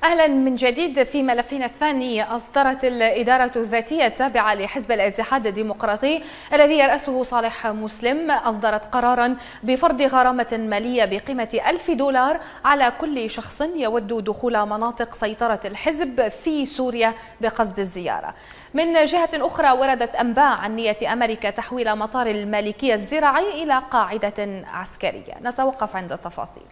أهلا من جديد. في ملفنا الثاني، أصدرت الإدارة الذاتية التابعة لحزب الاتحاد الديمقراطي الذي يرأسه صالح مسلم أصدرت قرارا بفرض غرامة مالية بقيمة $1000 على كل شخص يود دخول مناطق سيطرة الحزب في سوريا بقصد الزيارة. من جهة أخرى، وردت أنباء عن نية أمريكا تحويل مطار المالكية الزراعي إلى قاعدة عسكرية. نتوقف عند التفاصيل.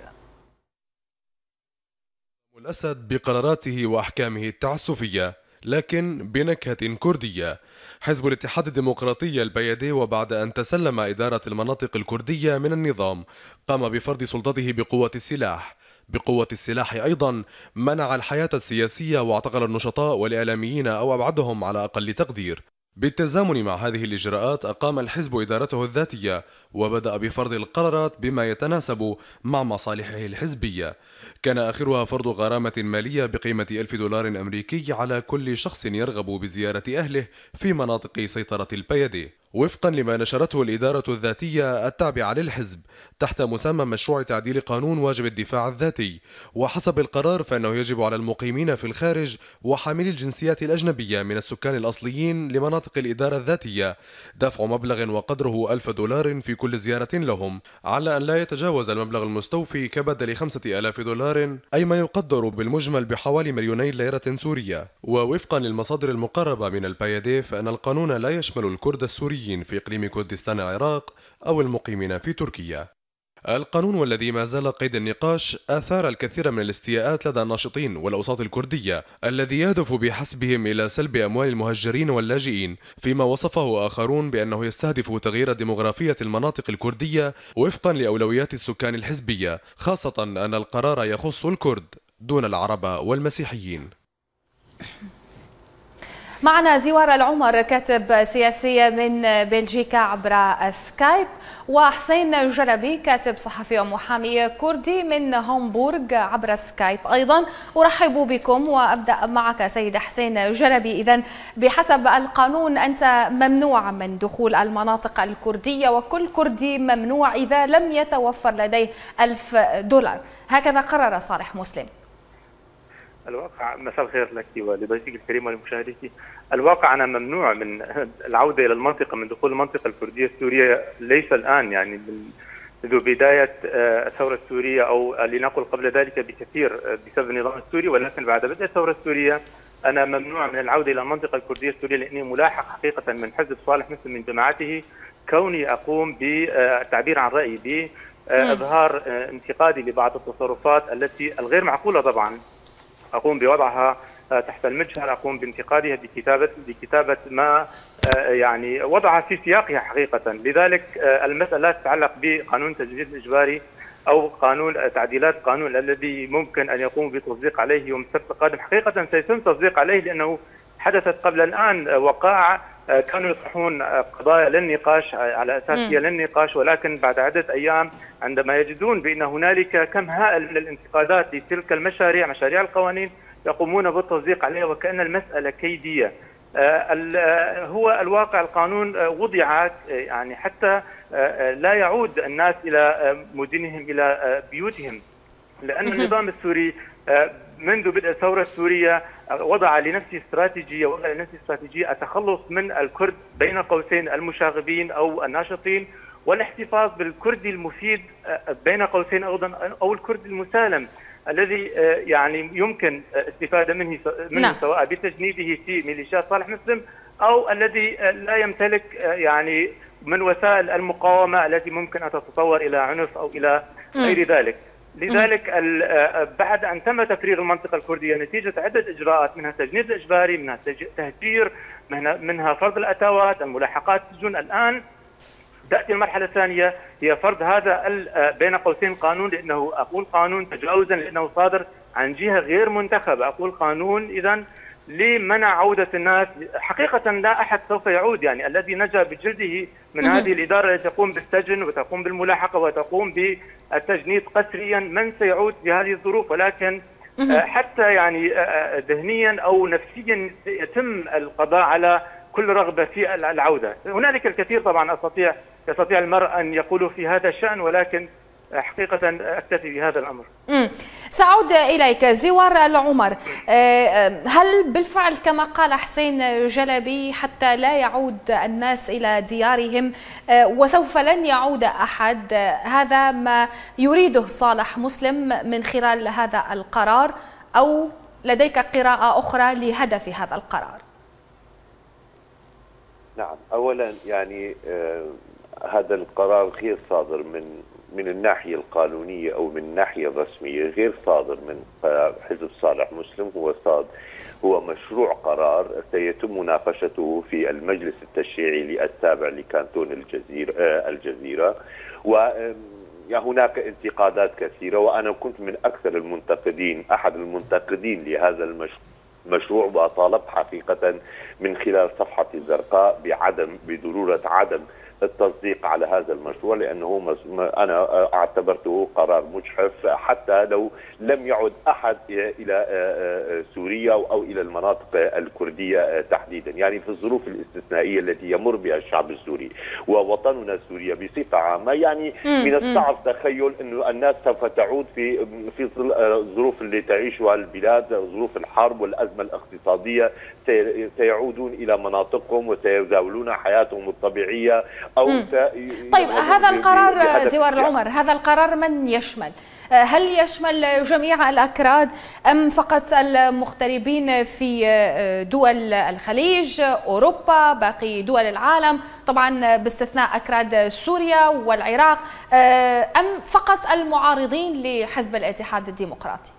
الأسد بقراراته وأحكامه التعسفية لكن بنكهة كردية. حزب الاتحاد الديمقراطي البيادي، وبعد أن تسلم إدارة المناطق الكردية من النظام، قام بفرض سلطته بقوة السلاح. بقوة السلاح أيضا منع الحياة السياسية واعتقل النشطاء والإعلاميين أو أبعدهم على أقل تقدير. بالتزامن مع هذه الإجراءات، أقام الحزب إدارته الذاتية وبدأ بفرض القرارات بما يتناسب مع مصالحه الحزبية. كان آخرها فرض غرامة مالية بقيمة $1000 أمريكي على كل شخص يرغب بزيارة أهله في مناطق سيطرة البيادي، وفقا لما نشرته الإدارة الذاتية التابعة للحزب تحت مسمى مشروع تعديل قانون واجب الدفاع الذاتي. وحسب القرار فإنه يجب على المقيمين في الخارج وحاملي الجنسيات الأجنبية من السكان الأصليين لمناطق الإدارة الذاتية دفع مبلغ وقدره $1000 في كل زيارة لهم، على أن لا يتجاوز المبلغ المستوفي كبدل $5000، أي ما يقدر بالمجمل بحوالي 2,000,000 ليرة سورية. ووفقا للمصادر المقربة من البيادي، فإن القانون لا يشمل الكرد السوريين في إقليم كردستان العراق أو المقيمين في تركيا. القانون، والذي ما زال قيد النقاش، أثار الكثير من الاستياءات لدى الناشطين والأوساط الكردية، الذي يهدف بحسبهم إلى سلب أموال المهجرين واللاجئين، فيما وصفه آخرون بأنه يستهدف تغيير ديمغرافية المناطق الكردية وفقا لأولويات السكان الحزبية، خاصة أن القرار يخص الكرد دون العرب والمسيحيين. معنا زوار العمر، كاتب سياسي من بلجيكا عبر سكايب، وحسين جلبي، كاتب صحفي ومحامي كردي من هامبورغ عبر سكايب أيضا. أرحب بكم وأبدأ معك سيد حسين جلبي. إذن بحسب القانون أنت ممنوع من دخول المناطق الكردية، وكل كردي ممنوع إذا لم يتوفر لديه $1000، هكذا قرر صالح مسلم. الواقع، مساء الخير لك ولضيفك الكريم ولمشاهديك. الواقع أنا ممنوع من العودة إلى المنطقة، من دخول المنطقة الكردية السورية ليس الآن، يعني منذ بداية الثورة السورية، أو لنقل قبل ذلك بكثير بسبب النظام السوري، ولكن بعد بدء الثورة السورية أنا ممنوع من العودة إلى المنطقة الكردية السورية، لأني ملاحق حقيقة من حزب صالح مسلم من جماعته، كوني أقوم بالتعبير عن رأيي، بإظهار انتقادي لبعض التصرفات التي الغير معقولة طبعا أقوم بوضعها تحت المجهر، أقوم بانتقادها بكتابة ما يعني وضعها في سياقها حقيقة. لذلك المسألة لا تتعلق بقانون تجديد الإجباري أو قانون تعديلات قانون الذي ممكن أن يقوم بتصديق عليه يوم السبت القادم. حقيقة سيتم تصديق عليه، لأنه حدثت قبل الآن وقائع كانوا يطرحون قضايا للنقاش على أساس هي للنقاش، ولكن بعد عدة أيام عندما يجدون بأن هنالك كم هائل من الانتقادات لتلك المشاريع، مشاريع القوانين، يقومون بالتصديق عليها وكأن المسألة كيدية. هو الواقع القانون وضع يعني حتى لا يعود الناس إلى مدنهم إلى بيوتهم، لأن النظام السوري منذ بدء الثورة السورية وضع لنفسه استراتيجية التخلص من الكرد بين قوسين المشاغبين أو الناشطين، والاحتفاظ بالكردي المفيد بين قوسين أيضا، أو الكردي المسالم الذي يعني يمكن استفادة منه سواء بتجنيده في ميليشيات صالح مسلم، أو الذي لا يمتلك يعني من وسائل المقاومة التي ممكن أن تتطور إلى عنف أو إلى غير ذلك. لذلك بعد أن تم تفريغ المنطقة الكردية نتيجة عدة إجراءات، منها التجنيد الإجباري، منها التهجير، منها فرض الأتاوات، الملاحقات، السجون، الآن تأتي المرحلة الثانية هي فرض هذا بين قوسين قانون، لأنه أقول قانون تجاوزا لأنه صادر عن جهة غير منتخبة، أقول قانون إذن لمنع عودة الناس. حقيقة لا أحد سوف يعود، يعني الذي نجا بجلده من هذه الإدارة التي تقوم بالسجن وتقوم بالملاحقة وتقوم بالتجنيد قسريا، من سيعود بهذه الظروف؟ ولكن حتى يعني ذهنيا أو نفسيا يتم القضاء على كل رغبة في العودة. هنالك الكثير طبعا يستطيع المرء أن يقول في هذا الشأن، ولكن حقيقة أكتفي بهذا الأمر. سأعود إليك زوار العمر. هل بالفعل كما قال حسين جلبي حتى لا يعود الناس إلى ديارهم وسوف لن يعود أحد، هذا ما يريده صالح مسلم من خلال هذا القرار، أو لديك قراءة أخرى لهدف هذا القرار؟ نعم، أولا يعني هذا القرار غير صادر من الناحية القانونية أو من الناحية الرسمية، غير صادر من حزب صالح مسلم، هو مشروع قرار سيتم مناقشته في المجلس التشريعي التابع لكانتون الجزيرة. وهناك انتقادات كثيرة، وأنا كنت من أكثر المنتقدين، أحد المنتقدين لهذا المشروع، وطالب حقيقة من خلال صفحة الزرقاء بضرورة عدم التصديق على هذا المشروع، لأنه أنا اعتبرته قرار مجحف حتى لو لم يعد أحد إلى سوريا أو إلى المناطق الكردية تحديدا، يعني في الظروف الاستثنائية التي يمر بها الشعب السوري ووطننا سوريا بصفة عامة. يعني من الصعب تخيل أن الناس سوف تعود في الظروف اللي تعيشها البلاد، ظروف الحرب والأزمة الاقتصادية، سيعودون إلى مناطقهم وسيزاولون حياتهم الطبيعية أو طيب هذا القرار زوار العمر، هذا القرار من يشمل؟ هل يشمل جميع الأكراد أم فقط المغتربين في دول الخليج، أوروبا، باقي دول العالم، طبعا باستثناء أكراد سوريا والعراق، أم فقط المعارضين لحزب الاتحاد الديمقراطي؟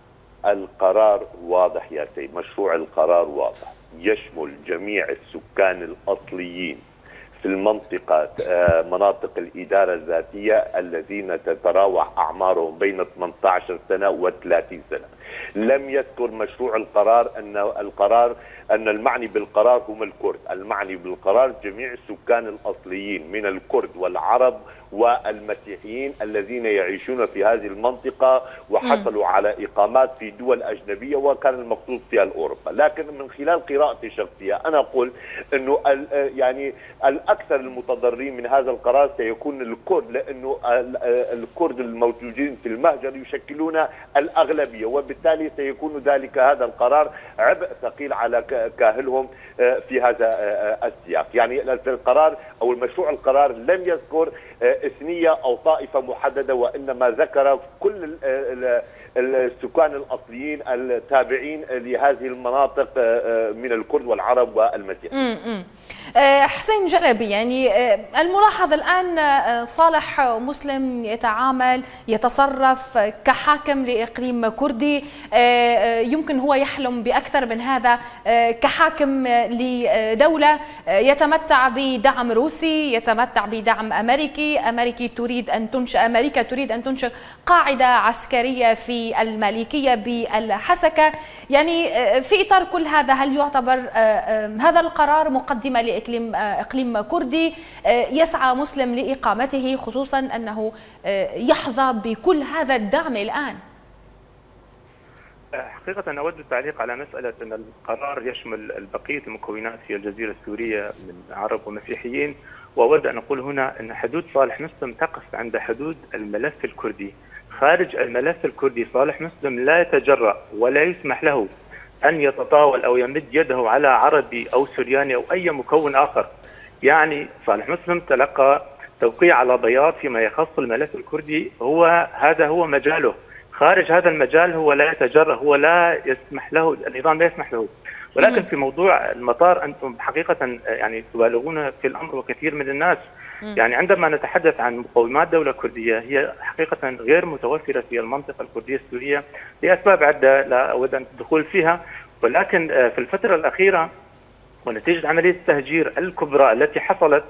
القرار واضح يا سيد، مشروع القرار واضح، يشمل جميع السكان الأصليين في المنطقة، مناطق الإدارة الذاتية الذين تتراوح أعمارهم بين 18 سنة و30 سنة. لم يذكر مشروع القرار أن المعني بالقرار هم الكرد، المعني بالقرار جميع السكان الأصليين من الكرد والعرب والمسيحيين الذين يعيشون في هذه المنطقة وحصلوا على إقامات في دول أجنبية وكان المقصود فيها أوروبا. لكن من خلال قراءتي الشخصية أنا أقول أنه يعني الأكثر المتضررين من هذا القرار سيكون الكرد، لأنه الكرد الموجودين في المهجر يشكلون الأغلبية، وبالتالي سيكون ذلك هذا القرار عبء ثقيل على كاهلهم في هذا السياق. يعني القرار أو المشروع القرار لم يذكر إثنية أو طائفة محددة، وإنما ذكر كل السكان الأصليين التابعين لهذه المناطق من الكرد والعرب والمسيحيين. حسين جلبي، يعني الملاحظ الآن صالح مسلم يتصرف كحاكم لإقليم كردي، يمكن هو يحلم بأكثر من هذا، كحاكم لدولة يتمتع بدعم روسي، يتمتع بدعم أمريكي تريد أن تنشئ قاعدة عسكرية في المالكية بالحسكة. يعني في إطار كل هذا، هل يعتبر هذا القرار مقدمة لإقليم كردي يسعى مسلم لإقامته، خصوصا أنه يحظى بكل هذا الدعم الآن؟ حقيقة أود التعليق على مسألة أن القرار يشمل بقية المكونات في الجزيرة السورية من عرب ومسيحيين، وأود أن أقول هنا أن حدود صالح مسلم تقف عند حدود الملف الكردي. خارج الملف الكردي صالح مسلم لا يتجرأ ولا يسمح له أن يتطاول أو يمد يده على عربي أو سورياني أو أي مكون آخر. يعني صالح مسلم تلقى توقيع على بياض فيما يخص الملف الكردي، هذا هو مجاله. خارج هذا المجال هو لا يتجرأ، هو لا يسمح له، النظام لا يسمح له. ولكن في موضوع المطار أنتم حقيقة يعني تبالغون في الأمر، وكثير من الناس يعني عندما نتحدث عن مقومات دولة كردية هي حقيقة غير متوفرة في المنطقة الكردية السورية لأسباب عدة لا أود أن الدخول فيها. ولكن في الفترة الأخيرة ونتيجة عملية التهجير الكبرى التي حصلت،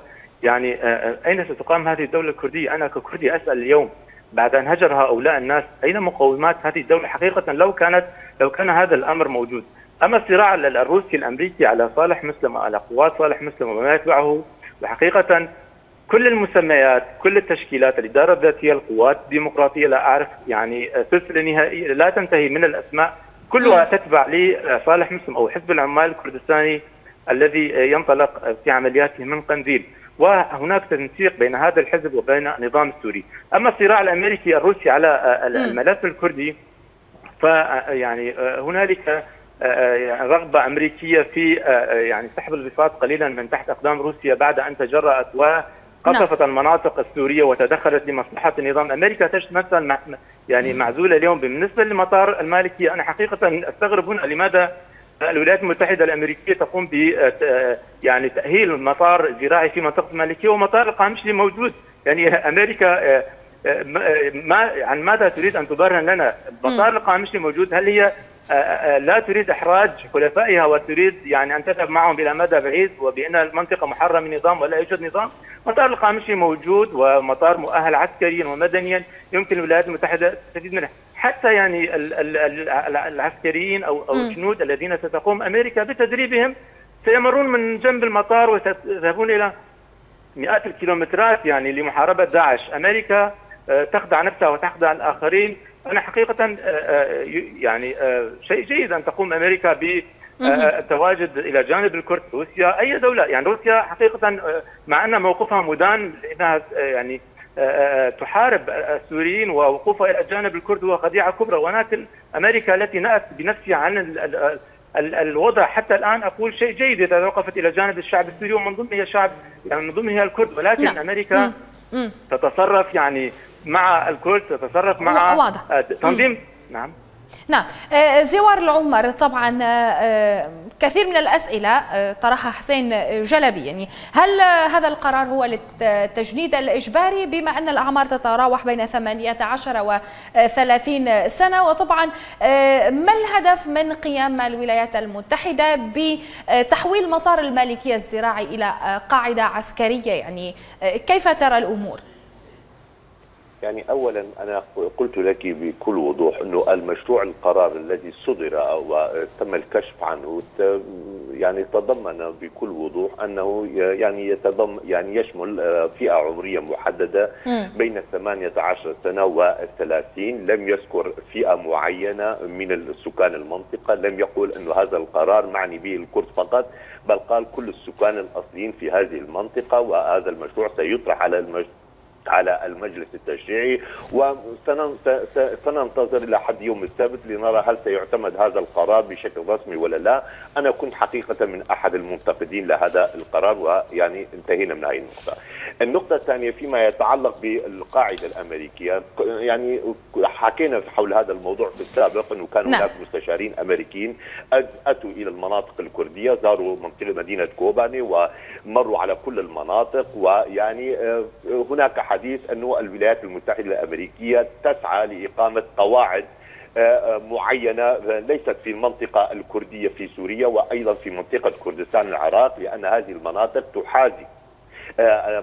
يعني أين ستقام هذه الدولة الكردية؟ أنا ككردي أسأل اليوم بعد أن هجر هؤلاء الناس أين مقومات هذه الدولة حقيقة لو كان هذا الأمر موجود. أما الصراع الروسي الأمريكي على صالح مسلم وعلى قوات صالح مسلم وما يتبعه، وحقيقة كل المسميات، كل التشكيلات، الإدارة الذاتية، القوات الديمقراطية، لا أعرف، يعني سلسلة نهائية لا تنتهي من الأسماء كلها تتبع لصالح مسلم أو حزب العمال الكردستاني الذي ينطلق في عملياته من قنديل، وهناك تنسيق بين هذا الحزب وبين النظام السوري. اما الصراع الامريكي الروسي على الملف الكردي فيعني هنالك رغبة أمريكية في يعني سحب البساط قليلا من تحت أقدام روسيا بعد أن تجرأت وقصفت المناطق السورية وتدخلت لمصلحة النظام. أمريكا تجد نفسها يعني معزولة اليوم. بالنسبة لمطار المالكية أنا حقيقة أستغرب هنا لماذا الولايات المتحدة الأمريكية تقوم ب يعني تأهيل مطار زراعي في منطقة المالكية ومطار القامشلي موجود. يعني أمريكا عن ماذا تريد أن تبرهن لنا؟ مطار القامشلي موجود، هل هي لا تريد إحراج حلفائها وتريد يعني أن تذهب معهم إلى مدى بعيد وبأن المنطقة محررة من نظام ولا يوجد نظام؟ مطار القامشلي موجود ومطار مؤهل عسكريا ومدنيا يمكن الولايات المتحدة تستفيد منه. حتى يعني العسكريين أو الجنود الذين ستقوم أمريكا بتدريبهم سيمرون من جنب المطار وسيذهبون إلى مئات الكيلومترات يعني لمحاربة داعش. أمريكا تخدع نفسها وتخدع الآخرين. أنا حقيقة يعني شيء جيد أن تقوم أمريكا بالتواجد إلى جانب الكرد. روسيا أي دولة يعني روسيا حقيقة مع أن موقفها مدان لأنها يعني تحارب السوريين ووقوفها إلى جانب الكرد هو خديعة كبرى، ولكن أمريكا التي نأت بنفسها عن الوضع حتى الآن أقول شيء جيد إذا وقفت إلى جانب الشعب السوري ومن ضمنها الشعب يعني من ضمنها الكرد، ولكن أمريكا تتصرف يعني مع الكرد، تتصرف مع تنظيم. نعم. زوار العمر طبعا كثير من الأسئلة طرحها حسين جلبي، يعني هل هذا القرار هو للتجنيد الإجباري بما أن الأعمار تتراوح بين 18 و 30 سنة، وطبعا ما الهدف من قيام الولايات المتحدة بتحويل مطار المالكية الزراعي إلى قاعدة عسكرية؟ يعني كيف ترى الأمور؟ يعني أولا أنا قلت لك بكل وضوح أنه المشروع القرار الذي صدر وتم الكشف عنه يعني تضمن بكل وضوح أنه يعني يشمل فئة عمرية محددة بين 18 سنة و30. لم يذكر فئة معينة من السكان المنطقة، لم يقول أنه هذا القرار معني به الكرد فقط، بل قال كل السكان الأصليين في هذه المنطقة. وهذا المشروع سيطرح على المجلس التشريعي وسننتظر إلى حد يوم السبت لنرى هل سيعتمد هذا القرار بشكل رسمي ولا لا. أنا كنت حقيقة من أحد المنتقدين لهذا القرار ويعني انتهينا من هذه النقطة. النقطة الثانية فيما يتعلق بالقاعدة الأمريكية، يعني حكينا حول هذا الموضوع في السابق أنه كان هناك مستشارين أمريكيين أتوا إلى المناطق الكردية، زاروا مدينة كوباني ومروا على كل المناطق، ويعني هناك حديث أنه الولايات المتحدة الأمريكية تسعى لإقامة قواعد معينة ليست في المنطقة الكردية في سوريا وأيضا في منطقة كردستان العراق، لأن هذه المناطق تحاذي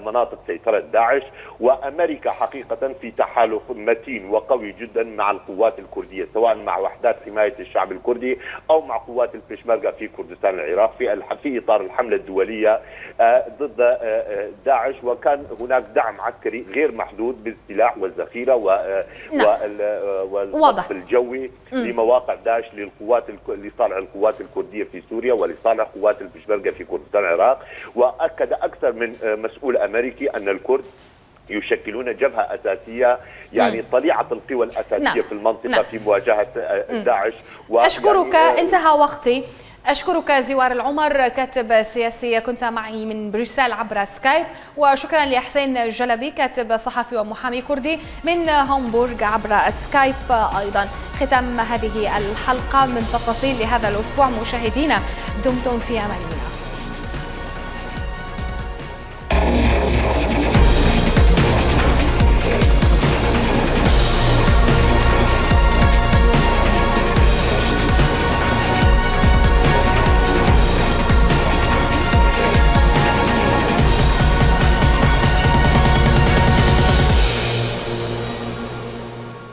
مناطق سيطرة داعش. وأمريكا حقيقة في تحالف متين وقوي جدا مع القوات الكردية، سواء مع وحدات حماية الشعب الكردي أو مع قوات البشمركة في كردستان العراق في إطار الحملة الدولية ضد داعش. وكان هناك دعم عسكري غير محدود بالسلاح والذخيرة والقصف الجوي لمواقع داعش لصالح القوات الكردية في سوريا ولصالح قوات البشمركة في كردستان العراق. وأكد أكثر من مسؤول أمريكي أن الكرد يشكلون جبهة أساسية، يعني طليعة القوى الأساسية في المنطقة في مواجهة داعش. أشكرك، انتهى وقتي. أشكرك زوار العمر، كاتب سياسي، كنت معي من بروكسل عبر سكايب. وشكرا لحسين جلبي، كاتب صحفي ومحامي كردي من هامبورغ عبر سكايب أيضا. ختام هذه الحلقة من تفاصيل لهذا الأسبوع. مشاهدينا دمتم في أمان الله.